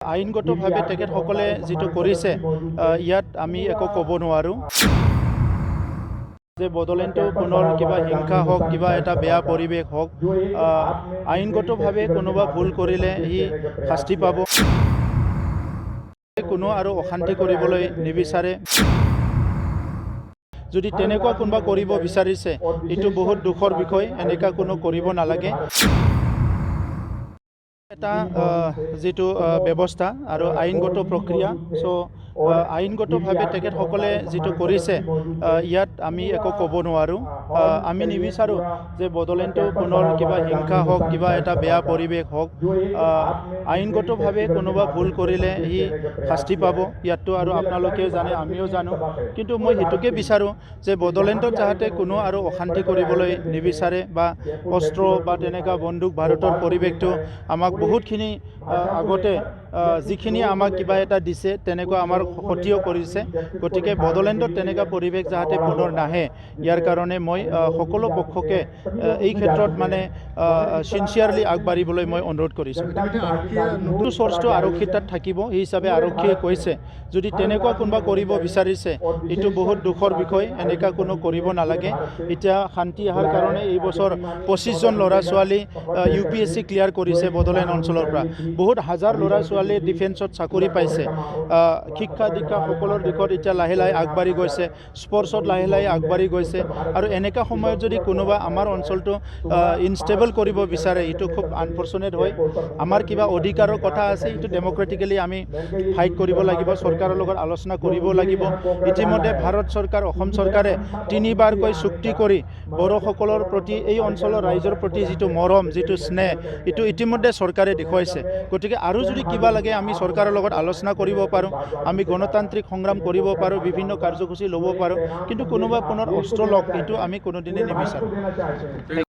আইনগতভাৱে তেখেতসকলে যেটো কৰিছে ইয়াত আমি একো ক'ব নোৱাৰো যে বদলেণ্টো পুনৰ কিবা হিংসা হওক কিবা এটা বেয়া পৰিৱেশ হওক আইনগতভাৱে কোনোবা ভুল কৰিলে ই শাস্তি পাব কোনো আৰু অশান্তি কৰিবলৈ নিবিচাৰে যদি তেনেকুৱা কোনোবা কৰিব বিচাৰিছে এটো বহুত দুখৰ বিষয় এনেকা কোনো কৰিব নালাগে এটা যেটো ব্যৱস্থা আৰু আইনগত প্ৰক্ৰিয়া সো আইনগতভাৱে তেখেতসকলে যেটো কৰিছে ইয়াত আমি একো ক'ব নোৱাৰো আমি নিবিচাৰো যে বদলেণ্টো পুনৰ কিবা হিংসা হওক কিবা এটা বেয়া পৰিৱেশ হওক আইনগতভাৱে কোনোবা ভুল কৰিলে ই শাস্তি পাব ইয়াতো আৰু আপোনালোকে জানে আমিও জানো কিন্তু মই হেতুকে বিচাৰো যে বদলেণ্টত যাতে কোনো আৰু অশান্তি কৰিবলৈ নিবিচাৰে বা অস্ত্ৰ বা তেনেকা বন্দুক ভাৰতৰ পৰিৱেশটো আমাক বহুতখিনি আগতে যিখিনি আমাক কিবা এটা দিছে তেনেকুৱা আমাৰ ক্ষতিও কৰিছে গতিকে বদলেণ্ডত তেনেকা পৰিৱেশ যাতে পুনৰ নাহে ইয়াৰ কাৰণে মই সকলো পক্ষকে এই ক্ষেত্ৰত মানে সিনচিয়াৰলি আগবাঢ়িবলৈ মই অনুৰোধ কৰিছো নতুন সোৰ্সটো আৰক্ষীৰ তাত থাকিব এই হিচাপে আৰক্ষীয়ে কৈছে যদি তেনেকুৱা কোনোবা কৰিব বিচাৰিছে এটো বহুত দুখৰ বিষয় এনেকা কোনো কৰিব নালাগে এতিয়া শান্তি আহাৰ কাৰণে এই বছৰ 25 জন ল'ৰা ছোৱালী UPSC ক্লিয়াৰ কৰিছে বদলেণ্ড অঞ্চলৰ পৰা বহুত হাজাৰ ল'ৰা ছোৱালী ডিফেন্সত চাকৰি পাইছে শিক্ষা দীক্ষা সকলৰ দিশত এতিয়া লাহে লাহে আগবাঢ়ি গৈছে স্পৰ্টছত লাহে লাহে আগবাঢ়ি গৈছে আৰু এনেকা সময়ত যদি কোনোবা আমাৰ অঞ্চলটো ইনষ্টেবল কৰিব বিচাৰে এটো খুব আনফৰচুনেট হয় আমাৰ কিবা অধিকাৰৰ কথা আছে এটো ডেমক্ৰেটিক্যালি আমি ফাইট কৰিব লাগিব চৰকাৰৰ লগত আলোচনা কৰিব লাগিব ইতিমধ্যে ভাৰত চৰকাৰ অসম চৰকাৰে তিনিবাৰকৈ চুক্তি কৰি বড়োসকলৰ প্ৰতি এই অঞ্চলৰ ৰাইজৰ প্ৰতি যেটো মৰম যেটো স্নেহ এটো ইতিমধ্যে চৰকাৰে দেখুৱাইছে গতিকে আৰু যদি কিবা লাগে আমি চৰকাৰৰ লগত আলোচনা কৰিব পাৰো আমি গণতান্ত্ৰিক সংগ্ৰাম কৰিব পাৰো বিভিন্ন কাৰ্যসূচী ল'ব পাৰো কিন্তু কোনোবা পুনৰ অস্ত্ৰ লওক এটো আমি কোনোদিনে নিবিচাৰো